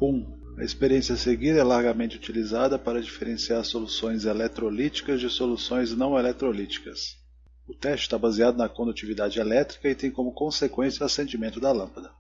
1. A experiência a seguir é largamente utilizada para diferenciar soluções eletrolíticas de soluções não eletrolíticas. O teste está baseado na condutividade elétrica e tem como consequência o acendimento da lâmpada.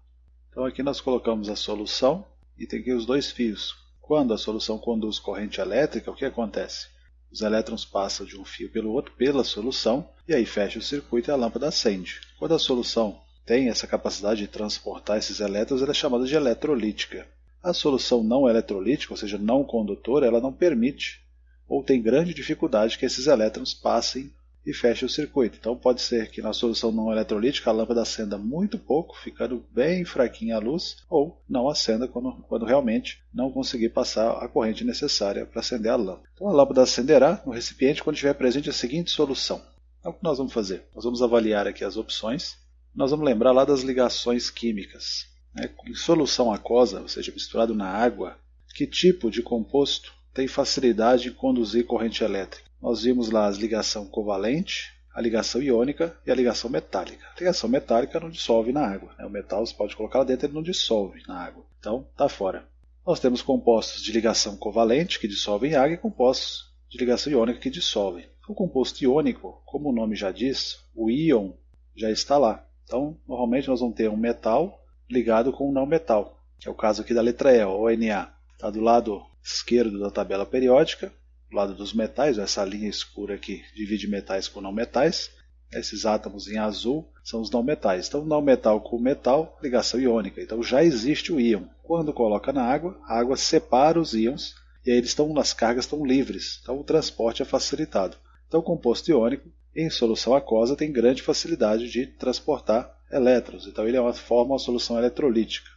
Então aqui nós colocamos a solução e tem aqui os dois fios. Quando a solução conduz corrente elétrica, o que acontece? Os elétrons passam de um fio pelo outro pela solução e aí fecha o circuito e a lâmpada acende. Quando a solução tem essa capacidade de transportar esses elétrons, ela é chamada de eletrolítica. A solução não eletrolítica, ou seja, não condutora, ela não permite ou tem grande dificuldade que esses elétrons passem e fechem o circuito. Então pode ser que na solução não eletrolítica a lâmpada acenda muito pouco, ficando bem fraquinha a luz, ou não acenda quando realmente não conseguir passar a corrente necessária para acender a lâmpada. Então a lâmpada acenderá no recipiente quando tiver presente a seguinte solução. Então o que nós vamos fazer? Nós vamos avaliar aqui as opções. Nós vamos lembrar lá das ligações químicas. Em solução aquosa, ou seja, misturado na água, que tipo de composto tem facilidade em conduzir corrente elétrica? Nós vimos lá a ligação covalente, a ligação iônica e a ligação metálica. A ligação metálica não dissolve na água. O metal você pode colocar lá dentro, ele não dissolve na água. Então, está fora. Nós temos compostos de ligação covalente, que dissolvem em água, e compostos de ligação iônica, que dissolvem. O composto iônico, como o nome já diz, o íon já está lá. Então, normalmente nós vamos ter um metal ligado com um não metal, que é o caso aqui da letra E, o Na. Está do lado esquerdo da tabela periódica, do lado dos metais, essa linha escura aqui divide metais com não metais. Esses átomos em azul são os não metais. Então, não metal com metal, ligação iônica. Então, já existe o íon. Quando coloca na água, a água separa os íons e aí as cargas estão livres. Então, o transporte é facilitado. Então, o composto iônico, em solução aquosa, tem grande facilidade de transportar elétrons. Então, ele forma uma solução eletrolítica.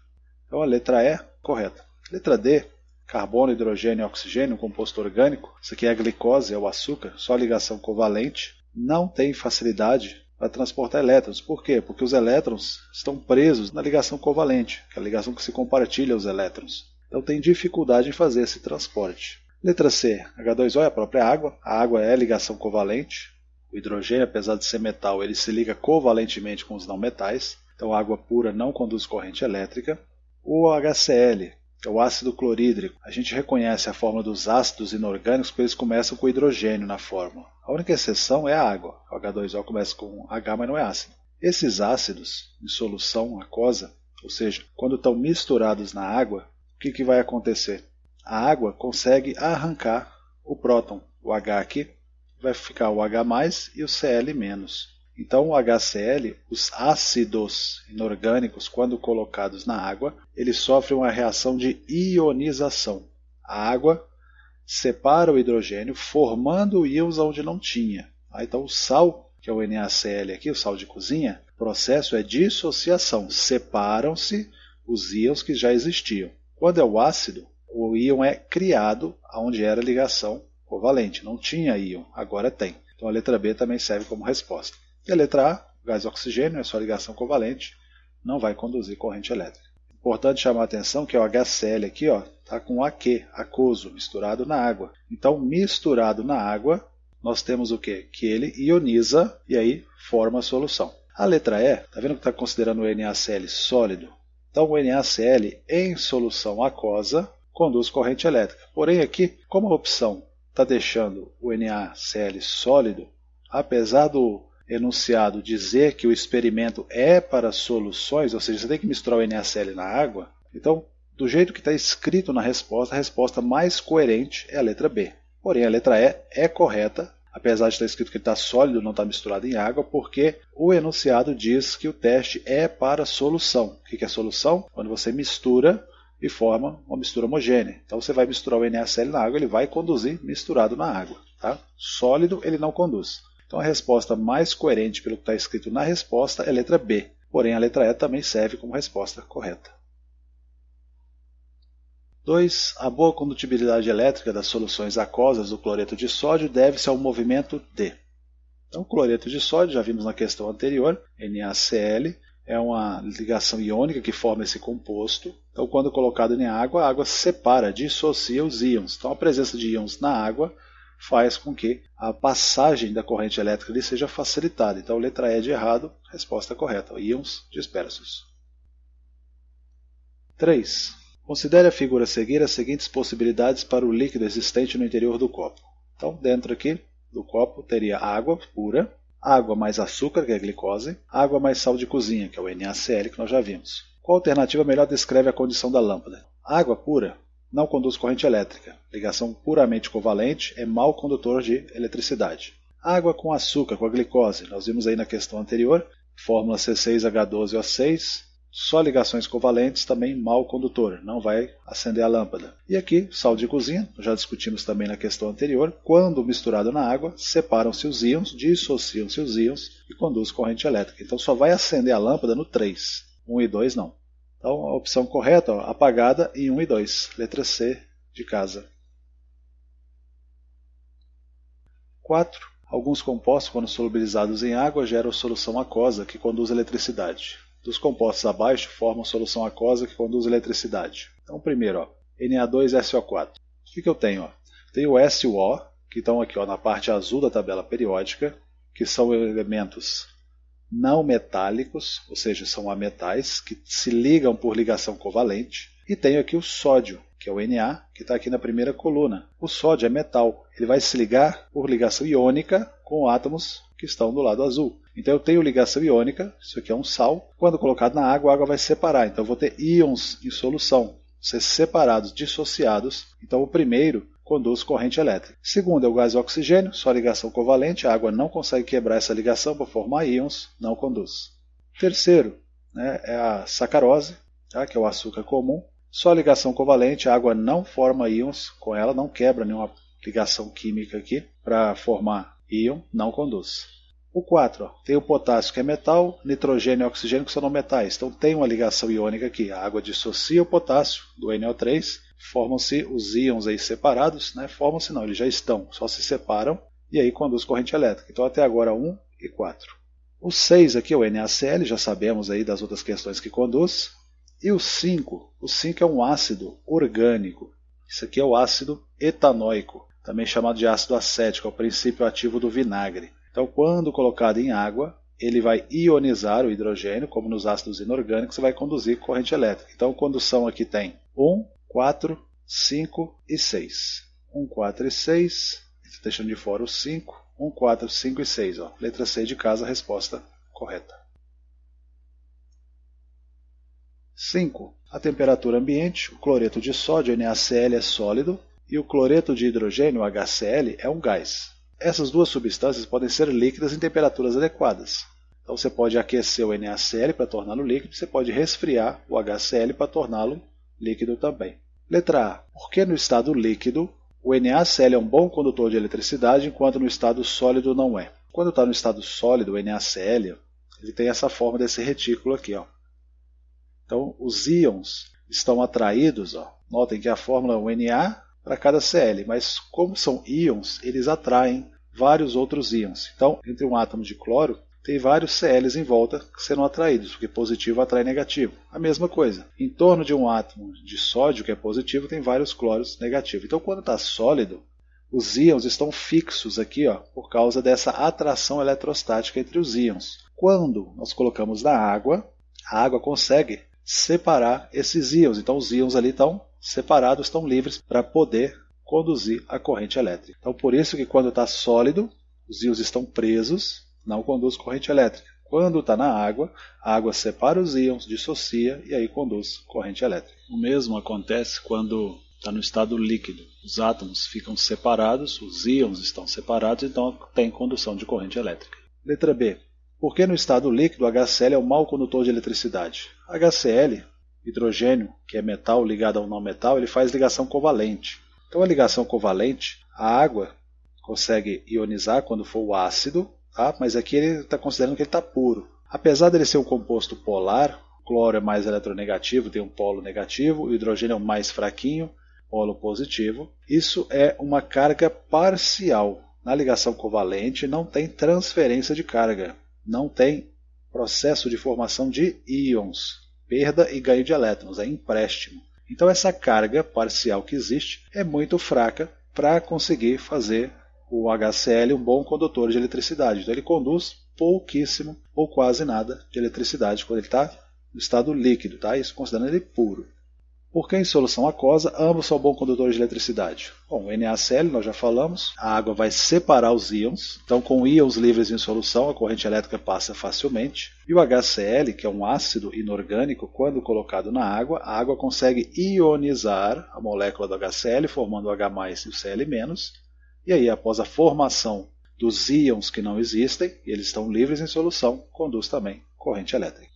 Então, a letra E, correta. Letra D, carbono, hidrogênio e oxigênio, um composto orgânico. Isso aqui é a glicose, é o açúcar, só ligação covalente. Não tem facilidade para transportar elétrons. Por quê? Porque os elétrons estão presos na ligação covalente, que é a ligação que se compartilha os elétrons. Então, tem dificuldade em fazer esse transporte. Letra C, H2O é a própria água. A água é ligação covalente. O hidrogênio, apesar de ser metal, ele se liga covalentemente com os não metais. Então, a água pura não conduz corrente elétrica. O HCl, que é o ácido clorídrico, a gente reconhece a fórmula dos ácidos inorgânicos porque eles começam com hidrogênio na fórmula. A única exceção é a água. O H2O começa com H, mas não é ácido. Esses ácidos em solução aquosa, ou seja, quando estão misturados na água, o que vai acontecer? A água consegue arrancar o próton, o H aqui, vai ficar o H+, e o Cl-. Então o HCl, os ácidos inorgânicos, quando colocados na água, eles sofrem uma reação de ionização. A água separa o hidrogênio, formando íons onde não tinha. Então o sal, que é o NaCl aqui, o sal de cozinha, o processo é dissociação. Separam-se os íons que já existiam. Quando é o ácido, o íon é criado onde era ligação covalente. Não tinha íon, agora tem. Então a letra B também serve como resposta. E a letra A, gás oxigênio, é só ligação covalente, não vai conduzir corrente elétrica. Importante chamar a atenção que o HCl aqui está com aqui, aquoso, misturado na água. Então, misturado na água, nós temos o quê? Que ele ioniza e aí forma a solução. A letra E, está vendo que está considerando o NaCl sólido? Então, o NaCl em solução aquosa conduz corrente elétrica. Porém, aqui, como a opção está deixando o NaCl sólido, apesar do enunciado dizer que o experimento é para soluções, ou seja, você tem que misturar o NaCl na água, então, do jeito que está escrito na resposta, a resposta mais coerente é a letra B. Porém, a letra E é correta, apesar de estar escrito que ele está sólido, não está misturado em água, porque o enunciado diz que o teste é para solução. O que é solução? Quando você mistura e forma uma mistura homogênea. Então você vai misturar o NaCl na água, ele vai conduzir misturado na água. Tá? Sólido ele não conduz. Então a resposta mais coerente pelo que está escrito na resposta é a letra B. Porém a letra E também serve como resposta correta. 2. A boa condutibilidade elétrica das soluções aquosas do cloreto de sódio deve-se ao movimento D. Então o cloreto de sódio, já vimos na questão anterior, NaCl, é uma ligação iônica que forma esse composto. Então, quando colocado em água, a água separa, dissocia os íons. Então, a presença de íons na água faz com que a passagem da corrente elétrica ali seja facilitada. Então, letra E de errado, resposta correta, íons dispersos. 3. Considere a figura a seguir as seguintes possibilidades para o líquido existente no interior do copo. Então, dentro aqui do copo teria água pura, água mais açúcar, que é a glicose, água mais sal de cozinha, que é o NaCl, que nós já vimos. Qual alternativa melhor descreve a condição da lâmpada? Água pura não conduz corrente elétrica. Ligação puramente covalente é mau condutor de eletricidade. Água com açúcar, com a glicose, nós vimos aí na questão anterior, fórmula C6H12O6, só ligações covalentes também mau condutor, não vai acender a lâmpada. E aqui, sal de cozinha, já discutimos também na questão anterior, quando misturado na água, separam-se os íons, dissociam-se os íons e conduz corrente elétrica. Então só vai acender a lâmpada no 3, 1 e 2 não. Então a opção correta, apagada em 1 e 2, letra C de casa. 4. Alguns compostos, quando solubilizados em água, geram solução aquosa que conduz eletricidade. Dos compostos abaixo formam solução aquosa que conduz eletricidade. Então, primeiro, Na2SO4. O que eu tenho? Tenho o S e o O, que estão aqui na parte azul da tabela periódica, que são elementos não metálicos, ou seja, são ametais, que se ligam por ligação covalente. E tenho aqui o sódio, que é o Na, que está aqui na primeira coluna. O sódio é metal, ele vai se ligar por ligação iônica com átomos que estão do lado azul. Então eu tenho ligação iônica, isso aqui é um sal, quando colocado na água, a água vai separar. Então eu vou ter íons em solução, ser separados, dissociados. Então o primeiro conduz corrente elétrica. Segundo é o gás oxigênio, só ligação covalente, a água não consegue quebrar essa ligação para formar íons, não conduz. Terceiro é a sacarose, que é o açúcar comum, só ligação covalente, a água não forma íons com ela, não quebra nenhuma ligação química aqui para formar íon, não conduz. O 4, tem o potássio que é metal, nitrogênio e oxigênio que são não metais. Então tem uma ligação iônica aqui. A água dissocia o potássio do NO3, formam-se os íons aí separados, formam-se não, eles já estão, só se separam e aí conduz corrente elétrica. Então até agora 1 e 4. O 6 aqui é o NaCl, já sabemos aí das outras questões que conduz. E o 5 é um ácido orgânico. Isso aqui é o ácido etanóico, também chamado de ácido acético, é o princípio ativo do vinagre. Então, quando colocado em água, ele vai ionizar o hidrogênio, como nos ácidos inorgânicos, e vai conduzir corrente elétrica. Então, a condução aqui tem 1, 4, 5 e 6. 1, 4 e 6, deixando de fora o 5. 1, 4, 5 e 6. Letra C de casa, a resposta correta. 5. A temperatura ambiente, o cloreto de sódio, NaCl, é sólido, e o cloreto de hidrogênio, HCl, é um gás. Essas duas substâncias podem ser líquidas em temperaturas adequadas. Então você pode aquecer o NaCl para torná-lo líquido, você pode resfriar o HCl para torná-lo líquido também. Letra A. Por que no estado líquido o NaCl é um bom condutor de eletricidade, enquanto no estado sólido não é? Quando está no estado sólido, o NaCl ele tem essa forma desse retículo aqui. Então os íons estão atraídos. Notem que a fórmula é um Na para cada Cl, mas como são íons, eles atraem vários outros íons. Então, entre um átomo de cloro, tem vários Cls em volta que serão atraídos, porque positivo atrai negativo. A mesma coisa. Em torno de um átomo de sódio, que é positivo, tem vários cloros negativos. Então, quando está sólido, os íons estão fixos aqui, por causa dessa atração eletrostática entre os íons. Quando nós colocamos na água, a água consegue separar esses íons. Então, os íons ali estão separados, estão livres para poder conduzir a corrente elétrica. Então, por isso que quando está sólido, os íons estão presos, não conduz corrente elétrica. Quando está na água, a água separa os íons, dissocia e aí conduz corrente elétrica. O mesmo acontece quando está no estado líquido. Os átomos ficam separados, os íons estão separados, então tem condução de corrente elétrica. Letra B. Por que no estado líquido o HCl é um mau condutor de eletricidade? HCl, hidrogênio, que é metal ligado a um não metal, ele faz ligação covalente. Então a ligação covalente, a água consegue ionizar quando for o ácido, mas aqui ele está considerando que ele está puro. Apesar dele ser um composto polar, o cloro é mais eletronegativo, tem um polo negativo, o hidrogênio é o mais fraquinho, polo positivo. Isso é uma carga parcial. Na ligação covalente não tem transferência de carga, não tem processo de formação de íons, perda e ganho de elétrons, é empréstimo. Então essa carga parcial que existe é muito fraca para conseguir fazer o HCl um bom condutor de eletricidade. Então ele conduz pouquíssimo ou quase nada de eletricidade quando ele está no estado líquido, isso considerando ele puro. Porque em solução aquosa, ambos são bons condutores de eletricidade. Bom, o NaCl, nós já falamos, a água vai separar os íons, então com íons livres em solução, a corrente elétrica passa facilmente. E o HCl, que é um ácido inorgânico, quando colocado na água, a água consegue ionizar a molécula do HCl, formando o H+, e o Cl-. E aí, após a formação dos íons que não existem, e eles estão livres em solução, conduz também corrente elétrica.